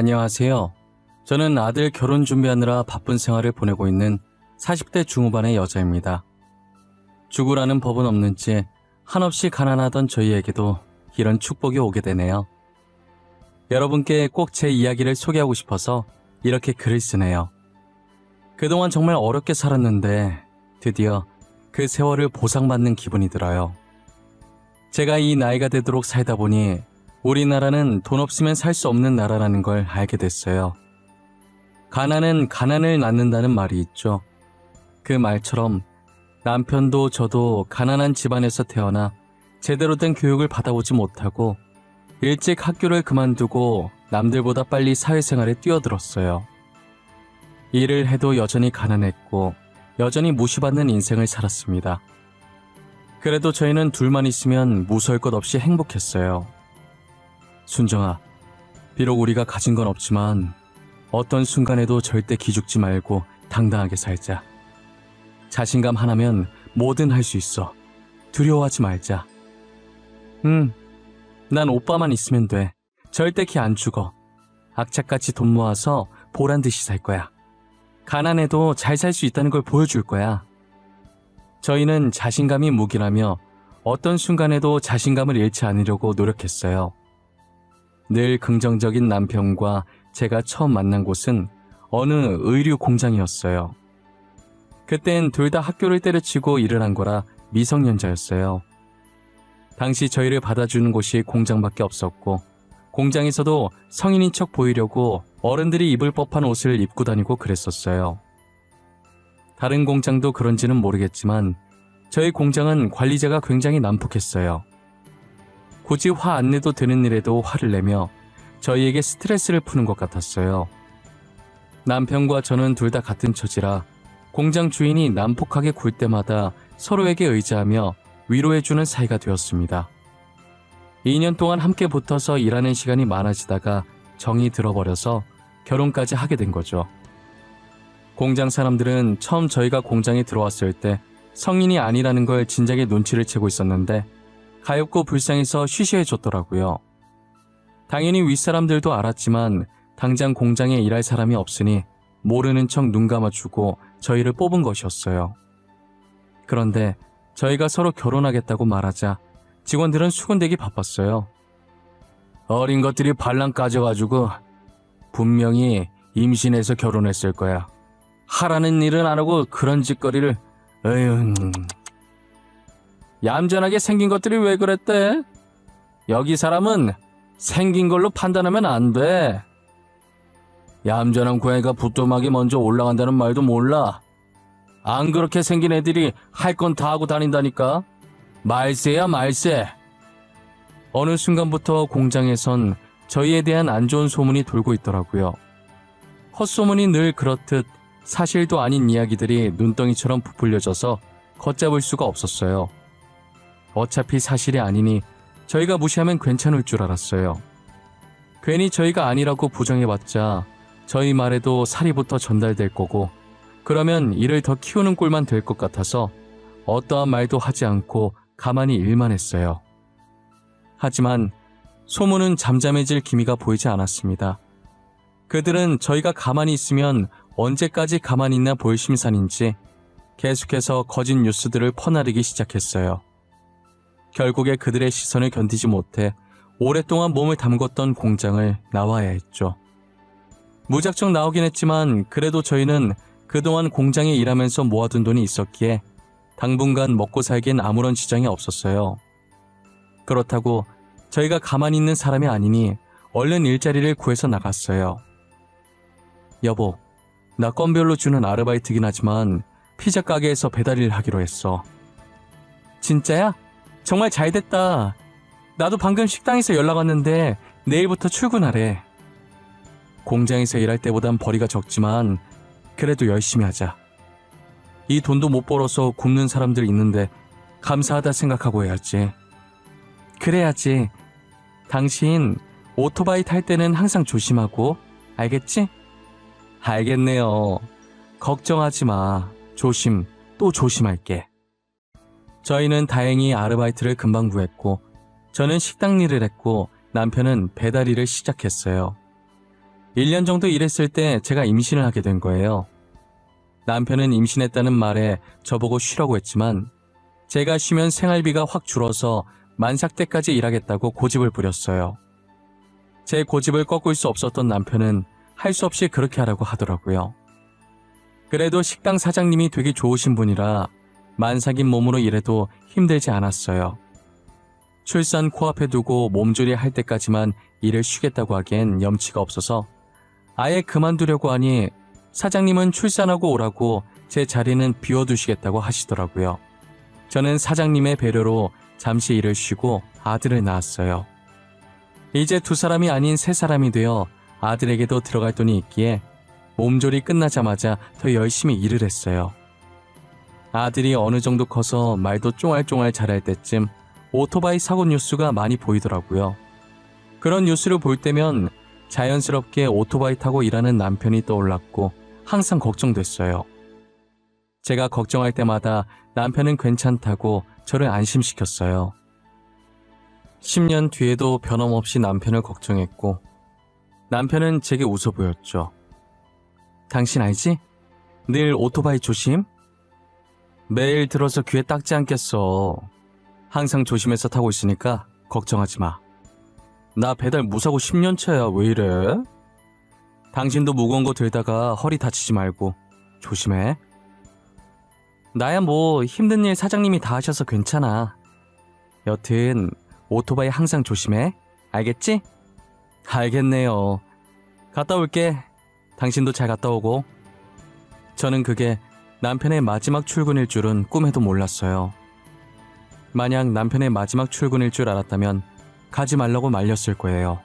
안녕하세요. 저는 아들 결혼 준비하느라 바쁜 생활을 보내고 있는 40대 중후반의 여자입니다. 죽으라는 법은 없는지 한없이 가난하던 저희에게도 이런 축복이 오게 되네요. 여러분께 꼭 제 이야기를 소개하고 싶어서 이렇게 글을 쓰네요. 그동안 정말 어렵게 살았는데 드디어 그 세월을 보상받는 기분이 들어요. 제가 이 나이가 되도록 살다 보니 우리나라는 돈 없으면 살 수 없는 나라라는 걸 알게 됐어요. 가난은 가난을 낳는다는 말이 있죠. 그 말처럼 남편도 저도 가난한 집안에서 태어나 제대로 된 교육을 받아보지 못하고 일찍 학교를 그만두고 남들보다 빨리 사회생활에 뛰어들었어요. 일을 해도 여전히 가난했고 여전히 무시받는 인생을 살았습니다. 그래도 저희는 둘만 있으면 무서울 것 없이 행복했어요. 순정아, 비록 우리가 가진 건 없지만 어떤 순간에도 절대 기죽지 말고 당당하게 살자. 자신감 하나면 뭐든 할 수 있어. 두려워하지 말자. 난 오빠만 있으면 돼. 절대 키 안 죽어. 악착같이 돈 모아서 보란듯이 살 거야. 가난해도 잘 살 수 있다는 걸 보여줄 거야. 저희는 자신감이 무기라며 어떤 순간에도 자신감을 잃지 않으려고 노력했어요. 늘 긍정적인 남편과 제가 처음 만난 곳은 어느 의류 공장이었어요. 그땐 둘 다 학교를 때려치고 일을 한 거라 미성년자였어요. 당시 저희를 받아주는 곳이 공장밖에 없었고 공장에서도 성인인 척 보이려고 어른들이 입을 법한 옷을 입고 다니고 그랬었어요. 다른 공장도 그런지는 모르겠지만 저희 공장은 관리자가 굉장히 난폭했어요. 굳이 화 안 내도 되는 일에도 화를 내며 저희에게 스트레스를 푸는 것 같았어요. 남편과 저는 둘 다 같은 처지라 공장 주인이 난폭하게 굴 때마다 서로에게 의지하며 위로해주는 사이가 되었습니다. 2년 동안 함께 붙어서 일하는 시간이 많아지다가 정이 들어버려서 결혼까지 하게 된 거죠. 공장 사람들은 처음 저희가 공장에 들어왔을 때 성인이 아니라는 걸 진작에 눈치를 채고 있었는데 가엾고 불쌍해서 쉬쉬해줬더라고요. 당연히 윗사람들도 알았지만 당장 공장에 일할 사람이 없으니 모르는 척 눈 감아주고 저희를 뽑은 것이었어요. 그런데 저희가 서로 결혼하겠다고 말하자 직원들은 수군대기 바빴어요. 어린 것들이 발랑 까져가지고 분명히 임신해서 결혼했을 거야. 하라는 일은 안 하고 그런 짓거리를. 에휴. 얌전하게 생긴 것들이 왜 그랬대? 여기 사람은 생긴 걸로 판단하면 안 돼. 얌전한 고양이가 부뚜막이 먼저 올라간다는 말도 몰라. 안 그렇게 생긴 애들이 할 건 다 하고 다닌다니까. 말세야 말세. 어느 순간부터 공장에선 저희에 대한 안 좋은 소문이 돌고 있더라고요. 헛소문이 늘 그렇듯 사실도 아닌 이야기들이 눈덩이처럼 부풀려져서 걷잡을 수가 없었어요. 어차피 사실이 아니니 저희가 무시하면 괜찮을 줄 알았어요. 괜히 저희가 아니라고 부정해봤자 저희 말에도 사리부터 전달될 거고 그러면 이를 더 키우는 꼴만 될 것 같아서 어떠한 말도 하지 않고 가만히 일만 했어요. 하지만 소문은 잠잠해질 기미가 보이지 않았습니다. 그들은 저희가 가만히 있으면 언제까지 가만히 있나 볼 심산인지 계속해서 거짓 뉴스들을 퍼나르기 시작했어요. 결국에 그들의 시선을 견디지 못해 오랫동안 몸을 담궜던 공장을 나와야 했죠. 무작정 나오긴 했지만 그래도 저희는 그동안 공장에 일하면서 모아둔 돈이 있었기에 당분간 먹고 살기엔 아무런 지장이 없었어요. 그렇다고 저희가 가만히 있는 사람이 아니니 얼른 일자리를 구해서 나갔어요. 여보, 나 건별로 주는 아르바이트긴 하지만 피자 가게에서 배달 일 하기로 했어. 진짜야? 정말 잘됐다. 나도 방금 식당에서 연락 왔는데 내일부터 출근하래. 공장에서 일할 때보단 벌이가 적지만 그래도 열심히 하자. 이 돈도 못 벌어서 굶는 사람들 있는데 감사하다 생각하고 해야지. 그래야지. 당신 오토바이 탈 때는 항상 조심하고, 알겠지? 알겠네요. 걱정하지 마. 조심, 또 조심할게. 저희는 다행히 아르바이트를 금방 구했고 저는 식당 일을 했고 남편은 배달 일을 시작했어요. 1년 정도 일했을 때 제가 임신을 하게 된 거예요. 남편은 임신했다는 말에 저보고 쉬라고 했지만 제가 쉬면 생활비가 확 줄어서 만삭 때까지 일하겠다고 고집을 부렸어요. 제 고집을 꺾을 수 없었던 남편은 할 수 없이 그렇게 하라고 하더라고요. 그래도 식당 사장님이 되게 좋으신 분이라 만삭인 몸으로 일해도 힘들지 않았어요. 출산 코앞에 두고 몸조리 할 때까지만 일을 쉬겠다고 하기엔 염치가 없어서 아예 그만두려고 하니 사장님은 출산하고 오라고 제 자리는 비워두시겠다고 하시더라고요. 저는 사장님의 배려로 잠시 일을 쉬고 아들을 낳았어요. 이제 2사람이 아닌 3사람이 되어 아들에게도 들어갈 돈이 있기에 몸조리 끝나자마자 더 열심히 일을 했어요. 아들이 어느 정도 커서 말도 쫑알쫑알 잘할 때쯤 오토바이 사고 뉴스가 많이 보이더라고요. 그런 뉴스를 볼 때면 자연스럽게 오토바이 타고 일하는 남편이 떠올랐고 항상 걱정됐어요. 제가 걱정할 때마다 남편은 괜찮다고 저를 안심시켰어요. 10년 뒤에도 변함없이 남편을 걱정했고 남편은 제게 웃어 보였죠. 당신 알지? 늘 오토바이 조심? 매일 들어서 귀에 닦지 않겠어. 항상 조심해서 타고 있으니까 걱정하지 마. 나 배달 무사고 10년 차야. 왜 이래? 당신도 무거운 거 들다가 허리 다치지 말고 조심해. 나야 뭐 힘든 일 사장님이 다 하셔서 괜찮아. 여튼 오토바이 항상 조심해. 알겠지? 알겠네요. 갔다 올게. 당신도 잘 갔다 오고. 저는 그게 남편의 마지막 출근일 줄은 꿈에도 몰랐어요. 만약 남편의 마지막 출근일 줄 알았다면 가지 말라고 말렸을 거예요.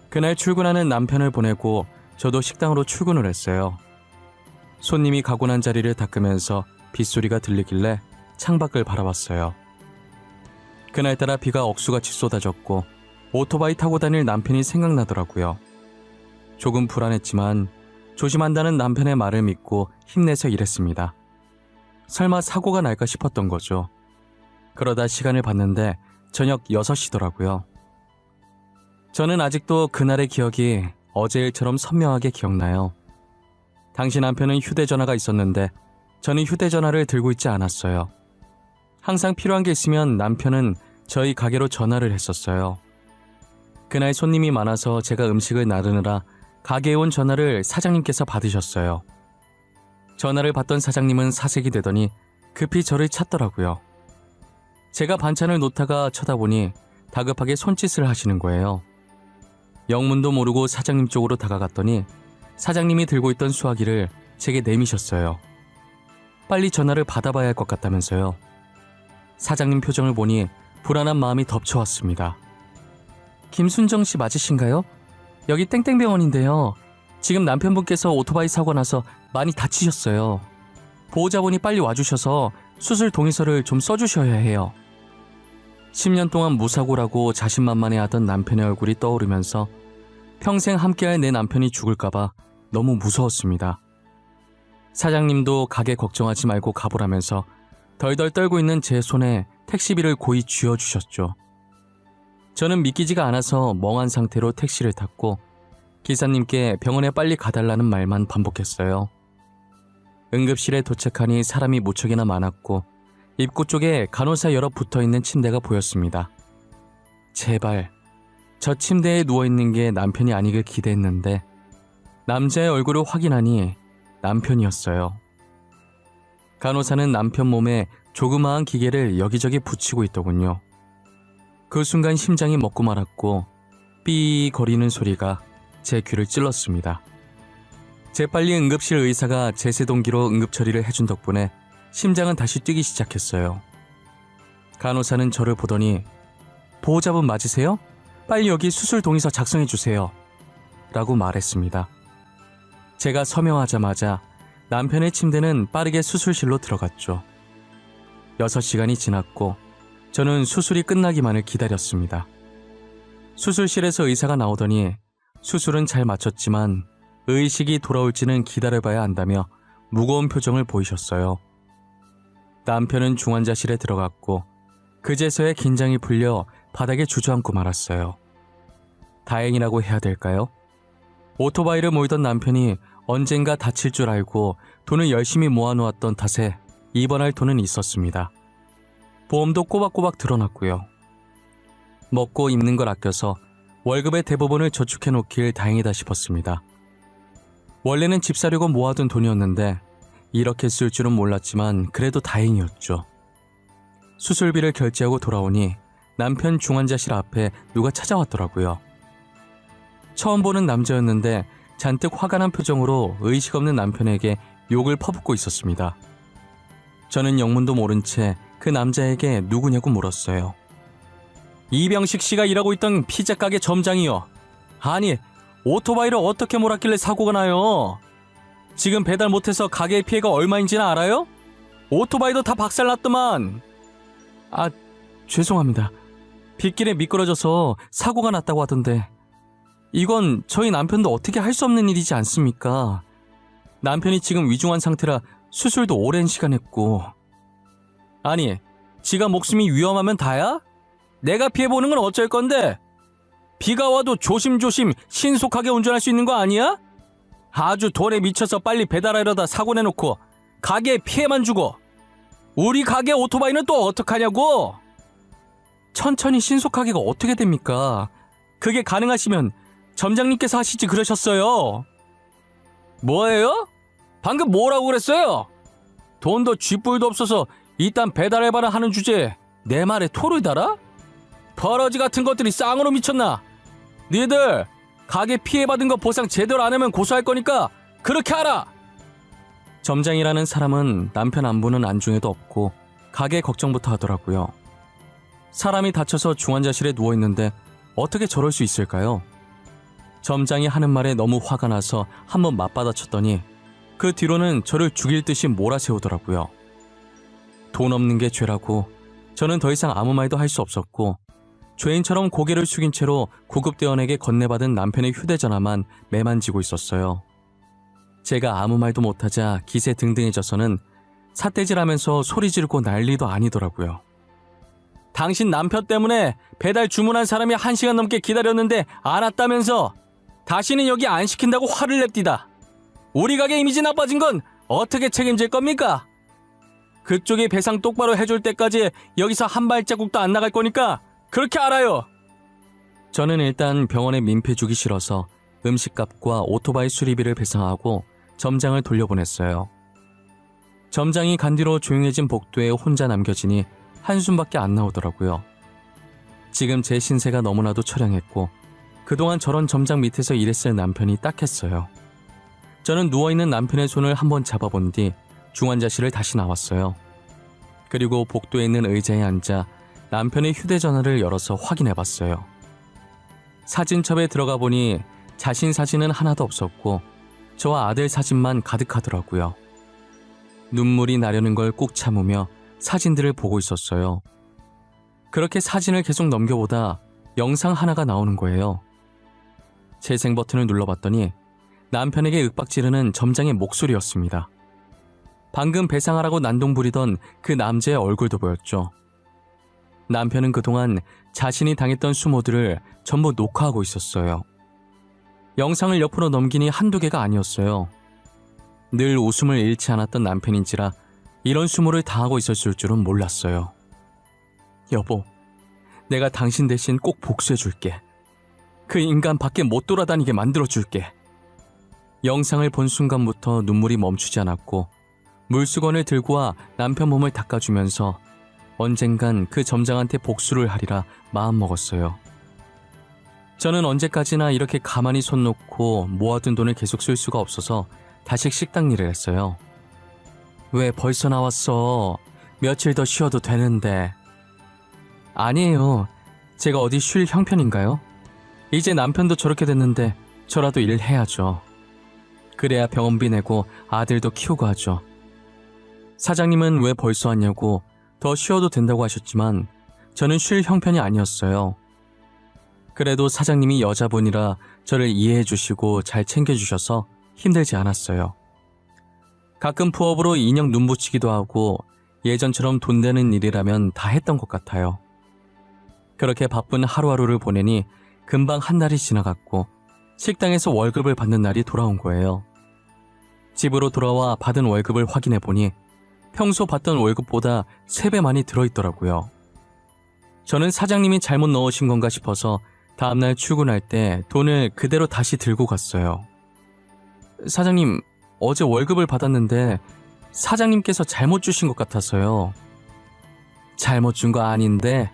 그날 출근하는 남편을 보내고 저도 식당으로 출근을 했어요. 손님이 가고 난 자리를 닦으면서 빗소리가 들리길래 창밖을 바라봤어요. 그날따라 비가 억수같이 쏟아졌고 오토바이 타고 다닐 남편이 생각나더라고요. 조금 불안했지만 조심한다는 남편의 말을 믿고 힘내서 일했습니다. 설마 사고가 날까 싶었던 거죠. 그러다 시간을 봤는데 저녁 6시더라고요. 저는 아직도 그날의 기억이 어제 일처럼 선명하게 기억나요. 당시 남편은 휴대전화가 있었는데 저는 휴대전화를 들고 있지 않았어요. 항상 필요한 게 있으면 남편은 저희 가게로 전화를 했었어요. 그날 손님이 많아서 제가 음식을 나르느라 가게에 온 전화를 사장님께서 받으셨어요. 전화를 받던 사장님은 사색이 되더니 급히 저를 찾더라고요. 제가 반찬을 놓다가 쳐다보니 다급하게 손짓을 하시는 거예요. 영문도 모르고 사장님 쪽으로 다가갔더니 사장님이 들고 있던 수화기를 제게 내미셨어요. 빨리 전화를 받아봐야 할 것 같다면서요. 사장님 표정을 보니 불안한 마음이 덮쳐왔습니다. 김순정 씨 맞으신가요? 여기 땡땡병원인데요. 지금 남편분께서 오토바이 사고 나서 많이 다치셨어요. 보호자분이 빨리 와주셔서 수술 동의서를 좀 써주셔야 해요. 10년 동안 무사고라고 자신만만해하던 남편의 얼굴이 떠오르면서 평생 함께할 내 남편이 죽을까봐 너무 무서웠습니다. 사장님도 가게 걱정하지 말고 가보라면서 덜덜 떨고 있는 제 손에 택시비를 고이 쥐어주셨죠. 저는 믿기지가 않아서 멍한 상태로 택시를 탔고 기사님께 병원에 빨리 가달라는 말만 반복했어요. 응급실에 도착하니 사람이 무척이나 많았고 입구 쪽에 간호사 여러 붙어있는 침대가 보였습니다. 제발 저 침대에 누워있는 게 남편이 아니길 기대했는데 남자의 얼굴을 확인하니 남편이었어요. 간호사는 남편 몸에 조그마한 기계를 여기저기 붙이고 있더군요. 그 순간 심장이 멎고 말았고 삐 거리는 소리가 제 귀를 찔렀습니다. 재빨리 응급실 의사가 제세동기로 응급처리를 해준 덕분에 심장은 다시 뛰기 시작했어요. 간호사는 저를 보더니 보호자분 맞으세요? 빨리 여기 수술 동의서 작성해 주세요. 라고 말했습니다. 제가 서명하자마자 남편의 침대는 빠르게 수술실로 들어갔죠. 6시간이 지났고 저는 수술이 끝나기만을 기다렸습니다. 수술실에서 의사가 나오더니 수술은 잘 마쳤지만 의식이 돌아올지는 기다려봐야 한다며 무거운 표정을 보이셨어요. 남편은 중환자실에 들어갔고 그제서야 긴장이 풀려 바닥에 주저앉고 말았어요. 다행이라고 해야 될까요? 오토바이를 몰던 남편이 언젠가 다칠 줄 알고 돈을 열심히 모아놓았던 탓에 입원할 돈은 있었습니다. 보험도 꼬박꼬박 들어놨고요. 먹고 입는 걸 아껴서 월급의 대부분을 저축해놓길 다행이다 싶었습니다. 원래는 집 사려고 모아둔 돈이었는데 이렇게 쓸 줄은 몰랐지만 그래도 다행이었죠. 수술비를 결제하고 돌아오니 남편 중환자실 앞에 누가 찾아왔더라고요. 처음 보는 남자였는데 잔뜩 화가 난 표정으로 의식 없는 남편에게 욕을 퍼붓고 있었습니다. 저는 영문도 모른 채 그 남자에게 누구냐고 물었어요. 이병식 씨가 일하고 있던 피자 가게 점장이요. 아니, 오토바이를 어떻게 몰았길래 사고가 나요? 지금 배달 못해서 가게의 피해가 얼마인지는 알아요? 오토바이도 다 박살났더만. 아, 죄송합니다. 빗길에 미끄러져서 사고가 났다고 하던데. 이건 저희 남편도 어떻게 할 수 없는 일이지 않습니까? 남편이 지금 위중한 상태라 수술도 오랜 시간 했고. 아니, 지가 목숨이 위험하면 다야? 내가 피해보는 건 어쩔 건데? 비가 와도 조심조심 신속하게 운전할 수 있는 거 아니야? 아주 돈에 미쳐서 빨리 배달하려다 사고 내놓고 가게에 피해만 주고. 우리 가게 오토바이는 또 어떡하냐고? 천천히 신속하게가 어떻게 됩니까? 그게 가능하시면 점장님께서 하시지 그러셨어요. 뭐예요? 방금 뭐라고 그랬어요? 돈도 쥐뿔도 없어서 이딴 배달 알바를 하는 주제에 내 말에 토를 달아? 버러지 같은 것들이 쌍으로 미쳤나? 니들 가게 피해받은 거 보상 제대로 안 하면 고소할 거니까 그렇게 하라! 점장이라는 사람은 남편 안부는 안중에도 없고 가게 걱정부터 하더라고요. 사람이 다쳐서 중환자실에 누워있는데 어떻게 저럴 수 있을까요? 점장이 하는 말에 너무 화가 나서 한번 맞받아쳤더니 그 뒤로는 저를 죽일 듯이 몰아세우더라고요. 돈 없는 게 죄라고 저는 더 이상 아무 말도 할 수 없었고 죄인처럼 고개를 숙인 채로 구급대원에게 건네받은 남편의 휴대전화만 매만지고 있었어요. 제가 아무 말도 못하자 기세등등해져서는 삿대질하면서 소리 지르고 난리도 아니더라고요. 당신 남편 때문에 배달 주문한 사람이 1시간 넘게 기다렸는데 안 왔다면서 다시는 여기 안 시킨다고 화를 냅디다. 우리 가게 이미지 나빠진 건 어떻게 책임질 겁니까? 그쪽이 배상 똑바로 해줄 때까지 여기서 한 발자국도 안 나갈 거니까 그렇게 알아요. 저는 일단 병원에 민폐 주기 싫어서 음식값과 오토바이 수리비를 배상하고 점장을 돌려보냈어요. 점장이 간 뒤로 조용해진 복도에 혼자 남겨지니 한숨밖에 안 나오더라고요. 지금 제 신세가 너무나도 처량했고 그동안 저런 점장 밑에서 일했을 남편이 딱했어요. 저는 누워있는 남편의 손을 한번 잡아본 뒤 중환자실을 다시 나왔어요. 그리고 복도에 있는 의자에 앉아 남편의 휴대전화를 열어서 확인해봤어요. 사진첩에 들어가 보니 자신 사진은 하나도 없었고 저와 아들 사진만 가득하더라고요. 눈물이 나려는 걸 꾹 참으며 사진들을 보고 있었어요. 그렇게 사진을 계속 넘겨보다 영상 하나가 나오는 거예요. 재생 버튼을 눌러봤더니 남편에게 윽박지르는 점장의 목소리였습니다. 방금 배상하라고 난동 부리던 그 남자의 얼굴도 보였죠. 남편은 그동안 자신이 당했던 수모들을 전부 녹화하고 있었어요. 영상을 옆으로 넘기니 한두 개가 아니었어요. 늘 웃음을 잃지 않았던 남편인지라 이런 수모를 당하고 있었을 줄은 몰랐어요. 여보, 내가 당신 대신 꼭 복수해줄게. 그 인간 밖에 못 돌아다니게 만들어줄게. 영상을 본 순간부터 눈물이 멈추지 않았고 물수건을 들고 와 남편 몸을 닦아주면서 언젠간 그 점장한테 복수를 하리라 마음먹었어요. 저는 언제까지나 이렇게 가만히 손 놓고 모아둔 돈을 계속 쓸 수가 없어서 다시 식당 일을 했어요. 왜 벌써 나왔어? 며칠 더 쉬어도 되는데. 아니에요. 제가 어디 쉴 형편인가요? 이제 남편도 저렇게 됐는데 저라도 일을 해야죠. 그래야 병원비 내고 아들도 키우고 하죠. 사장님은 왜 벌써 왔냐고 더 쉬어도 된다고 하셨지만 저는 쉴 형편이 아니었어요. 그래도 사장님이 여자분이라 저를 이해해 주시고 잘 챙겨주셔서 힘들지 않았어요. 가끔 부업으로 인형 눈 붙이기도 하고 예전처럼 돈 되는 일이라면 다 했던 것 같아요. 그렇게 바쁜 하루하루를 보내니 금방 한 달이 지나갔고 식당에서 월급을 받는 날이 돌아온 거예요. 집으로 돌아와 받은 월급을 확인해 보니 평소 받던 월급보다 3배 많이 들어있더라고요. 저는 사장님이 잘못 넣으신 건가 싶어서 다음날 출근할 때 돈을 그대로 다시 들고 갔어요. 사장님, 어제 월급을 받았는데 사장님께서 잘못 주신 것 같아서요. 잘못 준 거 아닌데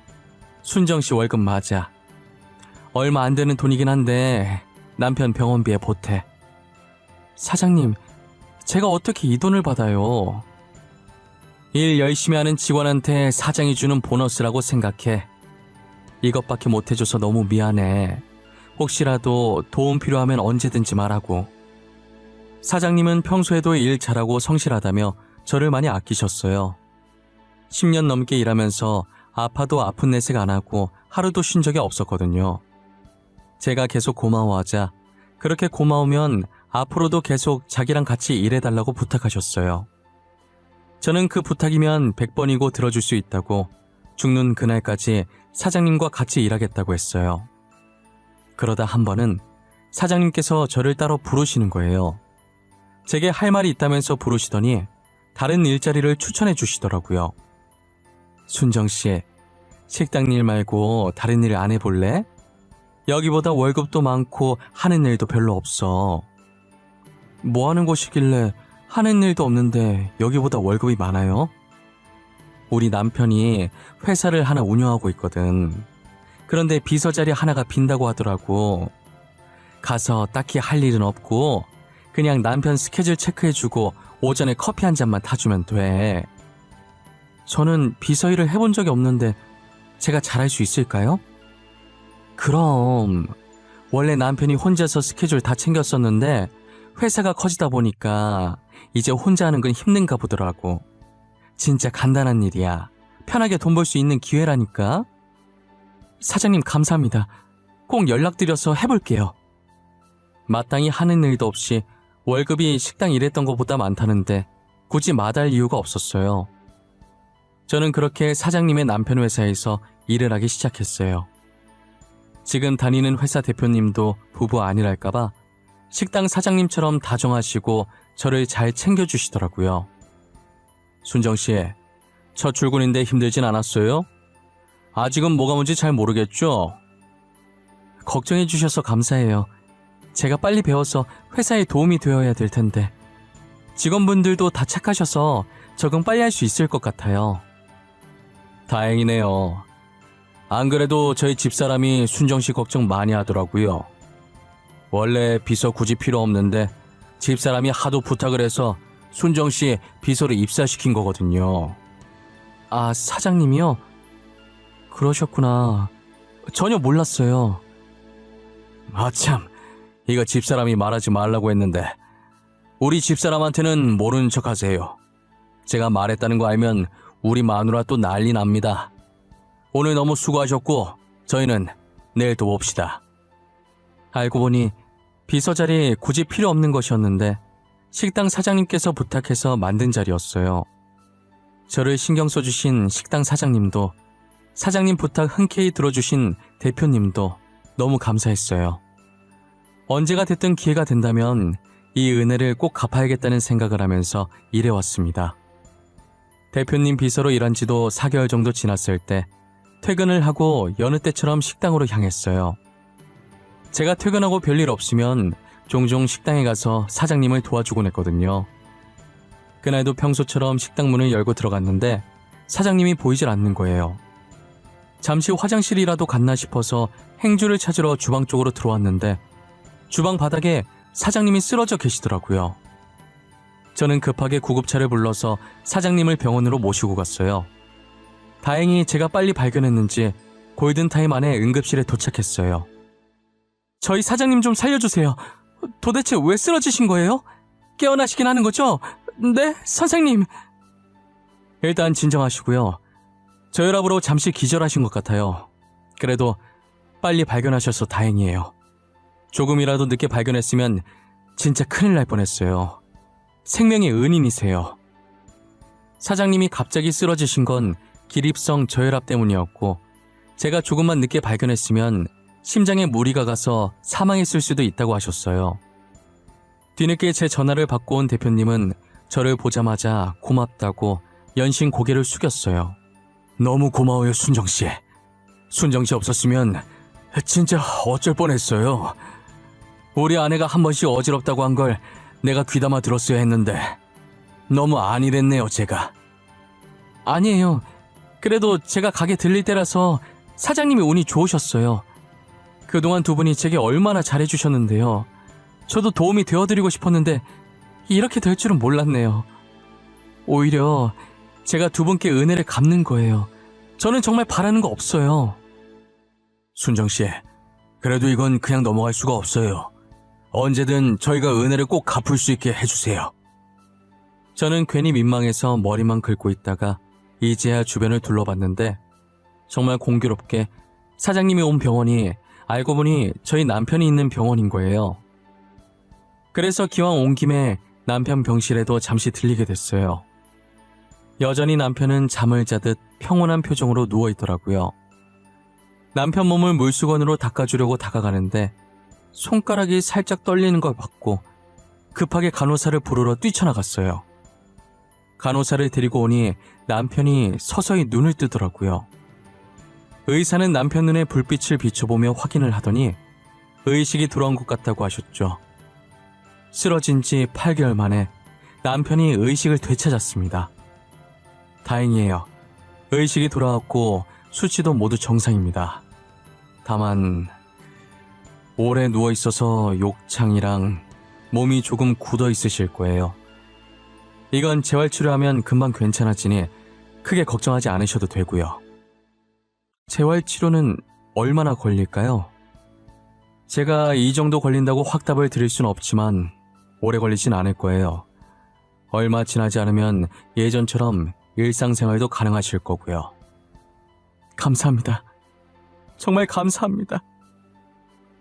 순정씨 월급 맞아. 얼마 안 되는 돈이긴 한데 남편 병원비에 보태. 사장님, 제가 어떻게 이 돈을 받아요? 일 열심히 하는 직원한테 사장이 주는 보너스라고 생각해. 이것밖에 못해줘서 너무 미안해. 혹시라도 도움 필요하면 언제든지 말하고. 사장님은 평소에도 일 잘하고 성실하다며 저를 많이 아끼셨어요. 10년 넘게 일하면서 아파도 아픈 내색 안 하고 하루도 쉰 적이 없었거든요. 제가 계속 고마워하자 그렇게 고마우면 앞으로도 계속 자기랑 같이 일해달라고 부탁하셨어요. 저는 그 부탁이면 100번이고 들어줄 수 있다고 죽는 그날까지 사장님과 같이 일하겠다고 했어요. 그러다 한 번은 사장님께서 저를 따로 부르시는 거예요. 제게 할 말이 있다면서 부르시더니 다른 일자리를 추천해 주시더라고요. 순정씨, 식당 일 말고 다른 일 안 해볼래? 여기보다 월급도 많고 하는 일도 별로 없어. 뭐 하는 곳이길래 하는 일도 없는데 여기보다 월급이 많아요? 우리 남편이 회사를 하나 운영하고 있거든. 그런데 비서 자리 하나가 빈다고 하더라고. 가서 딱히 할 일은 없고 그냥 남편 스케줄 체크해주고 오전에 커피 한 잔만 타주면 돼. 저는 비서 일을 해본 적이 없는데 제가 잘할 수 있을까요? 그럼 원래 남편이 혼자서 스케줄 다 챙겼었는데 회사가 커지다 보니까 이제 혼자 하는 건 힘든가 보더라고. 진짜 간단한 일이야. 편하게 돈 벌 수 있는 기회라니까. 사장님 감사합니다. 꼭 연락드려서 해볼게요. 마땅히 하는 일도 없이 월급이 식당 일했던 것보다 많다는데 굳이 마다할 이유가 없었어요. 저는 그렇게 사장님의 남편 회사에서 일을 하기 시작했어요. 지금 다니는 회사 대표님도 부부 아니랄까봐 식당 사장님처럼 다정하시고 저를 잘 챙겨주시더라고요. 순정씨, 첫 출근인데 힘들진 않았어요? 아직은 뭐가 뭔지 잘 모르겠죠? 걱정해주셔서 감사해요. 제가 빨리 배워서 회사에 도움이 되어야 될 텐데. 직원분들도 다 착하셔서 적응 빨리 할 수 있을 것 같아요. 다행이네요. 안 그래도 저희 집사람이 순정씨 걱정 많이 하더라고요. 원래 비서 굳이 필요 없는데 집사람이 하도 부탁을 해서 순정씨 비서를 입사시킨 거거든요. 아, 사장님이요? 그러셨구나. 전혀 몰랐어요. 아참, 이거 집사람이 말하지 말라고 했는데 우리 집사람한테는 모르는 척 하세요. 제가 말했다는 거 알면 우리 마누라 또 난리 납니다. 오늘 너무 수고하셨고 저희는 내일 또 봅시다. 알고 보니 비서 자리 굳이 필요 없는 것이었는데 식당 사장님께서 부탁해서 만든 자리였어요. 저를 신경 써주신 식당 사장님도 사장님 부탁 흔쾌히 들어주신 대표님도 너무 감사했어요. 언제가 됐든 기회가 된다면 이 은혜를 꼭 갚아야겠다는 생각을 하면서 일해왔습니다. 대표님 비서로 일한 지도 4개월 정도 지났을 때 퇴근을 하고 여느 때처럼 식당으로 향했어요. 제가 퇴근하고 별일 없으면 종종 식당에 가서 사장님을 도와주곤 했거든요. 그날도 평소처럼 식당 문을 열고 들어갔는데 사장님이 보이질 않는 거예요. 잠시 화장실이라도 갔나 싶어서 행주를 찾으러 주방 쪽으로 들어왔는데 주방 바닥에 사장님이 쓰러져 계시더라고요. 저는 급하게 구급차를 불러서 사장님을 병원으로 모시고 갔어요. 다행히 제가 빨리 발견했는지 골든타임 안에 응급실에 도착했어요. 저희 사장님 좀 살려주세요. 도대체 왜 쓰러지신 거예요? 깨어나시긴 하는 거죠? 네, 선생님. 일단 진정하시고요. 저혈압으로 잠시 기절하신 것 같아요. 그래도 빨리 발견하셔서 다행이에요. 조금이라도 늦게 발견했으면 진짜 큰일 날 뻔했어요. 생명의 은인이세요. 사장님이 갑자기 쓰러지신 건 기립성 저혈압 때문이었고 제가 조금만 늦게 발견했으면 심장에 무리가 가서 사망했을 수도 있다고 하셨어요. 뒤늦게 제 전화를 받고 온 대표님은 저를 보자마자 고맙다고 연신 고개를 숙였어요. 너무 고마워요, 순정씨. 순정씨 없었으면 진짜 어쩔 뻔했어요. 우리 아내가 한 번씩 어지럽다고 한 걸 내가 귀담아 들었어야 했는데 너무 안일했네요, 제가. 아니에요. 그래도 제가 가게 들릴 때라서 사장님이 운이 좋으셨어요. 그동안 두 분이 제게 얼마나 잘해주셨는데요. 저도 도움이 되어드리고 싶었는데 이렇게 될 줄은 몰랐네요. 오히려 제가 두 분께 은혜를 갚는 거예요. 저는 정말 바라는 거 없어요. 순정씨, 그래도 이건 그냥 넘어갈 수가 없어요. 언제든 저희가 은혜를 꼭 갚을 수 있게 해주세요. 저는 괜히 민망해서 머리만 긁고 있다가 이제야 주변을 둘러봤는데 정말 공교롭게 사장님이 온 병원이 알고 보니 저희 남편이 있는 병원인 거예요. 그래서 기왕 온 김에 남편 병실에도 잠시 들리게 됐어요. 여전히 남편은 잠을 자듯 평온한 표정으로 누워있더라고요. 남편 몸을 물수건으로 닦아주려고 다가가는데 손가락이 살짝 떨리는 걸 봤고 급하게 간호사를 부르러 뛰쳐나갔어요. 간호사를 데리고 오니 남편이 서서히 눈을 뜨더라고요. 의사는 남편 눈에 불빛을 비춰보며 확인을 하더니 의식이 돌아온 것 같다고 하셨죠. 쓰러진 지 8개월 만에 남편이 의식을 되찾았습니다. 다행이에요. 의식이 돌아왔고 수치도 모두 정상입니다. 다만 오래 누워있어서 욕창이랑 몸이 조금 굳어 있으실 거예요. 이건 재활치료하면 금방 괜찮아지니 크게 걱정하지 않으셔도 되고요. 재활치료는 얼마나 걸릴까요? 제가 이 정도 걸린다고 확답을 드릴 수는 없지만 오래 걸리진 않을 거예요. 얼마 지나지 않으면 예전처럼 일상생활도 가능하실 거고요. 감사합니다. 정말 감사합니다.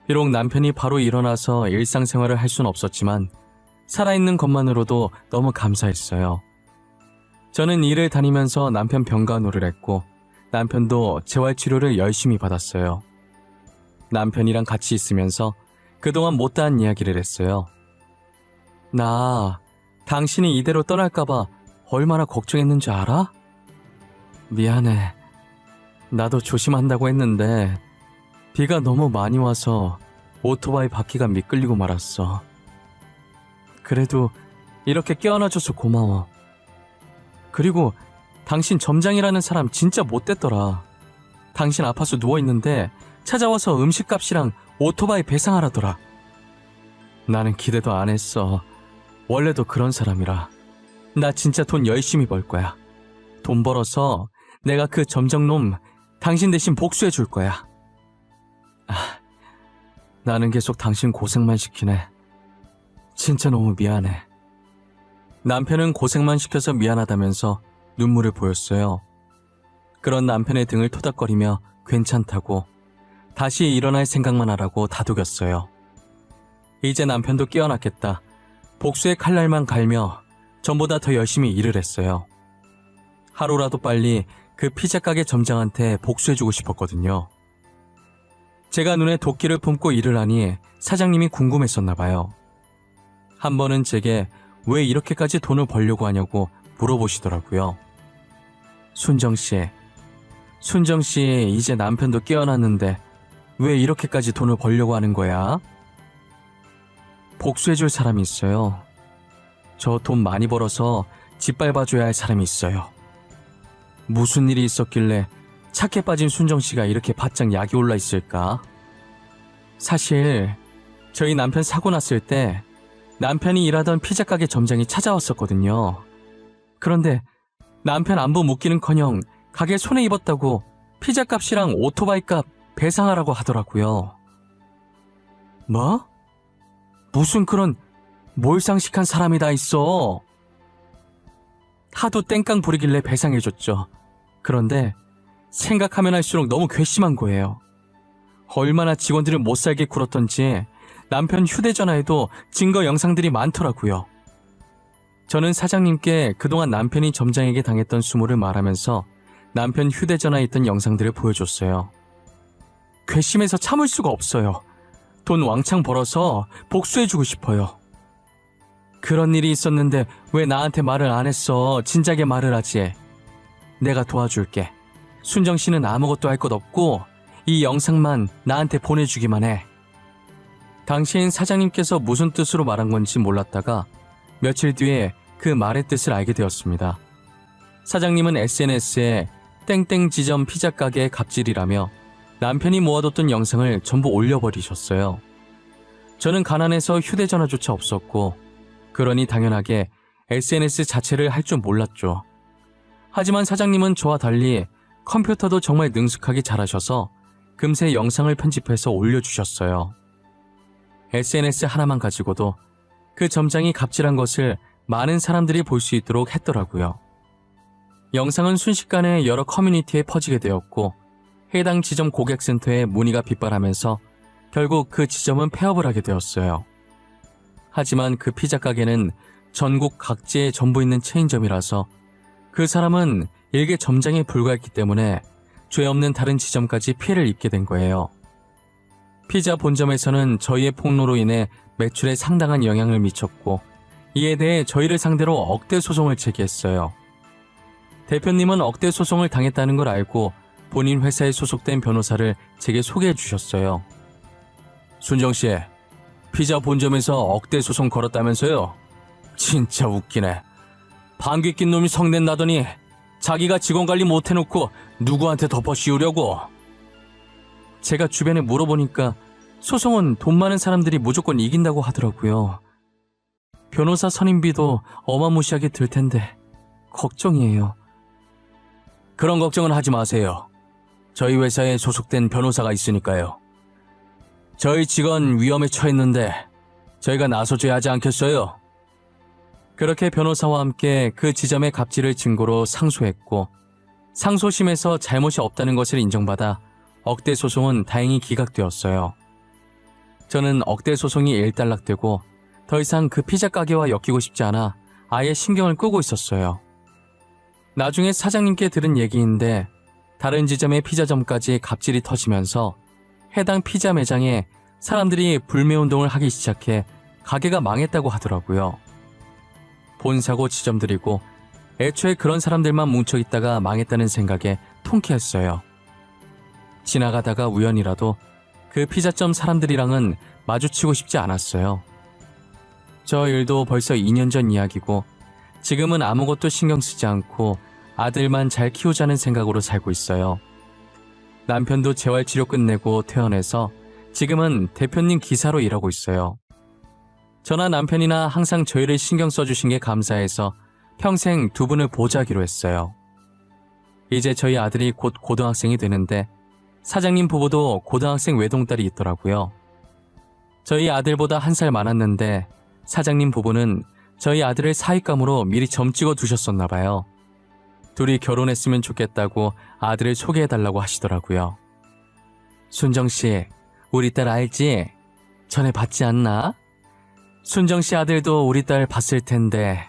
비록 남편이 바로 일어나서 일상생활을 할 수는 없었지만 살아있는 것만으로도 너무 감사했어요. 저는 일을 다니면서 남편 병간호를 했고 남편도 재활치료를 열심히 받았어요. 남편이랑 같이 있으면서 그동안 못다한 이야기를 했어요. 나 당신이 이대로 떠날까봐 얼마나 걱정했는 줄 알아? 미안해. 나도 조심한다고 했는데 비가 너무 많이 와서 오토바이 바퀴가 미끌리고 말았어. 그래도 이렇게 깨어나줘서 고마워. 그리고 당신 점장이라는 사람 진짜 못됐더라. 당신 아파서 누워있는데 찾아와서 음식값이랑 오토바이 배상하라더라. 나는 기대도 안 했어. 원래도 그런 사람이라. 나 진짜 돈 열심히 벌 거야. 돈 벌어서 내가 그 점정놈 당신 대신 복수해 줄 거야. 나는 계속 당신 고생만 시키네. 진짜 너무 미안해. 남편은 고생만 시켜서 미안하다면서 눈물을 보였어요. 그런 남편의 등을 토닥거리며 괜찮다고 다시 일어날 생각만 하라고 다독였어요. 이제 남편도 깨어났겠다. 복수의 칼날만 갈며 전보다 더 열심히 일을 했어요. 하루라도 빨리 그 피자 가게 점장한테 복수해주고 싶었거든요. 제가 눈에 도끼를 품고 일을 하니 사장님이 궁금했었나 봐요. 한 번은 제게 왜 이렇게까지 돈을 벌려고 하냐고 물어보시더라고요. 순정씨 이제 남편도 깨어났는데 왜 이렇게까지 돈을 벌려고 하는 거야? 복수해줄 사람이 있어요. 저 돈 많이 벌어서 짓밟아줘야 할 사람이 있어요. 무슨 일이 있었길래 착해 빠진 순정씨가 이렇게 바짝 약이 올라 있을까? 사실 저희 남편 사고 났을 때 남편이 일하던 피자 가게 점장이 찾아왔었거든요. 그런데 남편 안부 묻기는커녕 가게 손해 입었다고 피자 값이랑 오토바이 값 배상하라고 하더라고요. 뭐? 무슨 그런 몰상식한 사람이 다 있어. 하도 땡깡 부리길래 배상해줬죠. 그런데 생각하면 할수록 너무 괘씸한 거예요. 얼마나 직원들을 못살게 굴었던지 남편 휴대전화에도 증거 영상들이 많더라고요. 저는 사장님께 그동안 남편이 점장에게 당했던 수모를 말하면서 남편 휴대전화에 있던 영상들을 보여줬어요. 괘씸해서 참을 수가 없어요. 돈 왕창 벌어서 복수해주고 싶어요. 그런 일이 있었는데 왜 나한테 말을 안 했어? 진작에 말을 하지. 내가 도와줄게. 순정 씨는 아무것도 할 것 없고 이 영상만 나한테 보내주기만 해. 당시엔 사장님께서 무슨 뜻으로 말한 건지 몰랐다가 며칠 뒤에 그 말의 뜻을 알게 되었습니다. 사장님은 SNS에 땡땡 지점 피자 가게의 갑질이라며 남편이 모아뒀던 영상을 전부 올려버리셨어요. 저는 가난해서 휴대전화조차 없었고 그러니 당연하게 SNS 자체를 할 줄 몰랐죠. 하지만 사장님은 저와 달리 컴퓨터도 정말 능숙하게 잘하셔서 금세 영상을 편집해서 올려주셨어요. SNS 하나만 가지고도 그 점장이 갑질한 것을 많은 사람들이 볼 수 있도록 했더라고요. 영상은 순식간에 여러 커뮤니티에 퍼지게 되었고 해당 지점 고객센터에 문의가 빗발하면서 결국 그 지점은 폐업을 하게 되었어요. 하지만 그 피자 가게는 전국 각지에 전부 있는 체인점이라서 그 사람은 일개 점장에 불과했기 때문에 죄 없는 다른 지점까지 피해를 입게 된 거예요. 피자 본점에서는 저희의 폭로로 인해 매출에 상당한 영향을 미쳤고 이에 대해 저희를 상대로 억대 소송을 제기했어요. 대표님은 억대 소송을 당했다는 걸 알고 본인 회사에 소속된 변호사를 제게 소개해 주셨어요. 순정씨, 피자 본점에서 억대 소송 걸었다면서요? 진짜 웃기네. 방귀 낀 놈이 성낸 나더니 자기가 직원 관리 못 해놓고 누구한테 덮어 씌우려고. 제가 주변에 물어보니까 소송은 돈 많은 사람들이 무조건 이긴다고 하더라고요. 변호사 선임비도 어마무시하게 들 텐데 걱정이에요. 그런 걱정은 하지 마세요. 저희 회사에 소속된 변호사가 있으니까요. 저희 직원 위험에 처했는데 저희가 나서줘야 하지 않겠어요? 그렇게 변호사와 함께 그 지점의 갑질을 증거로 상소했고 상소심에서 잘못이 없다는 것을 인정받아 억대 소송은 다행히 기각되었어요. 저는 억대 소송이 일단락되고 더 이상 그 피자 가게와 엮이고 싶지 않아 아예 신경을 끄고 있었어요. 나중에 사장님께 들은 얘기인데 다른 지점의 피자점까지 갑질이 터지면서 해당 피자 매장에 사람들이 불매운동을 하기 시작해 가게가 망했다고 하더라고요. 본사고 지점들이고 애초에 그런 사람들만 뭉쳐있다가 망했다는 생각에 통쾌했어요. 지나가다가 우연이라도 그 피자점 사람들이랑은 마주치고 싶지 않았어요. 저 일도 벌써 2년 전 이야기고 지금은 아무것도 신경 쓰지 않고 아들만 잘 키우자는 생각으로 살고 있어요. 남편도 재활치료 끝내고 퇴원해서 지금은 대표님 기사로 일하고 있어요. 저나 남편이나 항상 저희를 신경 써주신 게 감사해서 평생 두 분을 보좌하기로 했어요. 이제 저희 아들이 곧 고등학생이 되는데 사장님 부부도 고등학생 외동딸이 있더라고요. 저희 아들보다 1살 많았는데 사장님 부부는 저희 아들을 사윗감으로 미리 점 찍어 두셨었나 봐요. 둘이 결혼했으면 좋겠다고 아들을 소개해달라고 하시더라고요. 순정씨, 우리 딸 알지? 전에 봤지 않나? 순정씨 아들도 우리 딸 봤을 텐데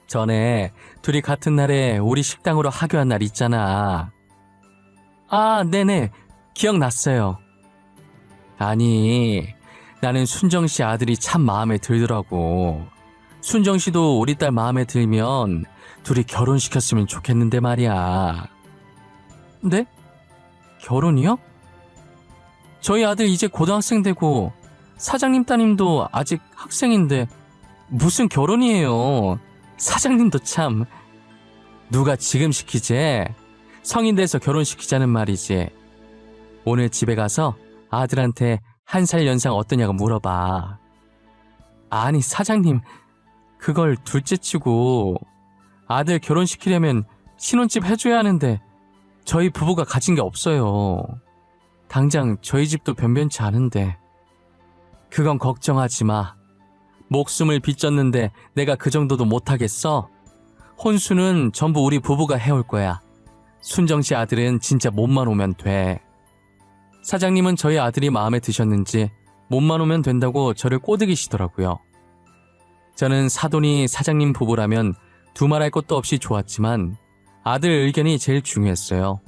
전에 둘이 같은 날에 우리 식당으로 하교한 날 있잖아. 아, 네네. 기억났어요. 아니, 나는 순정씨 아들이 참 마음에 들더라고. 순정씨도 우리 딸 마음에 들면 둘이 결혼시켰으면 좋겠는데 말이야. 네? 결혼이요? 저희 아들 이제 고등학생 되고 사장님 따님도 아직 학생인데 무슨 결혼이에요. 사장님도 참. 누가 지금 시키지? 성인 돼서 결혼시키자는 말이지. 오늘 집에 가서 아들한테 1살 연상 어떠냐고 물어봐. 아니 사장님, 그걸 둘째치고 아들 결혼시키려면 신혼집 해줘야 하는데 저희 부부가 가진 게 없어요. 당장 저희 집도 변변치 않은데. 그건 걱정하지 마. 목숨을 빚졌는데 내가 그 정도도 못하겠어? 혼수는 전부 우리 부부가 해올 거야. 순정씨 아들은 진짜 몸만 오면 돼. 사장님은 저희 아들이 마음에 드셨는지 몸만 오면 된다고 저를 꼬드기시더라고요. 저는 사돈이 사장님 부부라면 두말할 것도 없이 좋았지만 아들 의견이 제일 중요했어요.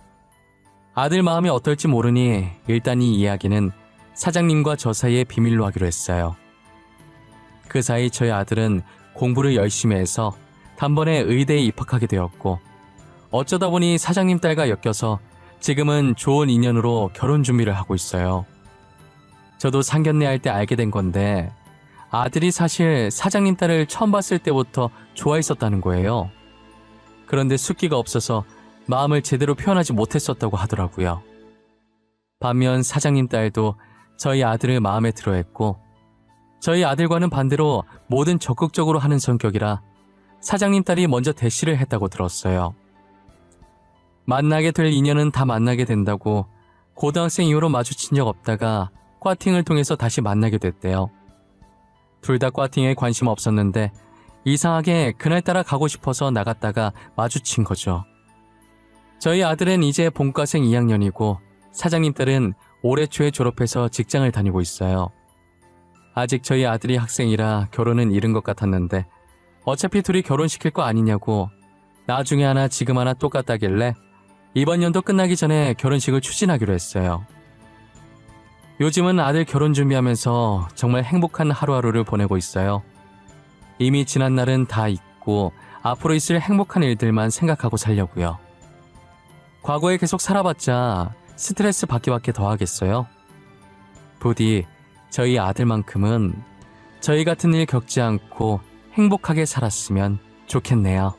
아들 마음이 어떨지 모르니 일단 이 이야기는 사장님과 저 사이에 비밀로 하기로 했어요. 그 사이 저희 아들은 공부를 열심히 해서 단번에 의대에 입학하게 되었고, 어쩌다 보니 사장님 딸과 엮여서 지금은 좋은 인연으로 결혼 준비를 하고 있어요. 저도 상견례 할 때 알게 된 건데, 아들이 사실 사장님 딸을 처음 봤을 때부터 좋아했었다는 거예요. 그런데 숫기가 없어서 마음을 제대로 표현하지 못했었다고 하더라고요. 반면 사장님 딸도 저희 아들을 마음에 들어했고, 저희 아들과는 반대로 뭐든 적극적으로 하는 성격이라 사장님 딸이 먼저 대시를 했다고 들었어요. 만나게 될 인연은 다 만나게 된다고 고등학생 이후로 마주친 적 없다가 꽈팅을 통해서 다시 만나게 됐대요. 둘 다 꽈팅에 관심 없었는데 이상하게 그날따라 가고 싶어서 나갔다가 마주친 거죠. 저희 아들은 이제 본과생 2학년이고 사장님 딸은 올해 초에 졸업해서 직장을 다니고 있어요. 아직 저희 아들이 학생이라 결혼은 이른 것 같았는데 어차피 둘이 결혼시킬 거 아니냐고 나중에 하나 지금 하나 똑같다길래 이번 연도 끝나기 전에 결혼식을 추진하기로 했어요. 요즘은 아들 결혼 준비하면서 정말 행복한 하루하루를 보내고 있어요. 이미 지난 날은 다 잊고 앞으로 있을 행복한 일들만 생각하고 살려고요. 과거에 계속 살아봤자 스트레스 받기밖에 더 하겠어요. 부디 저희 아들만큼은 저희 같은 일 겪지 않고 행복하게 살았으면 좋겠네요.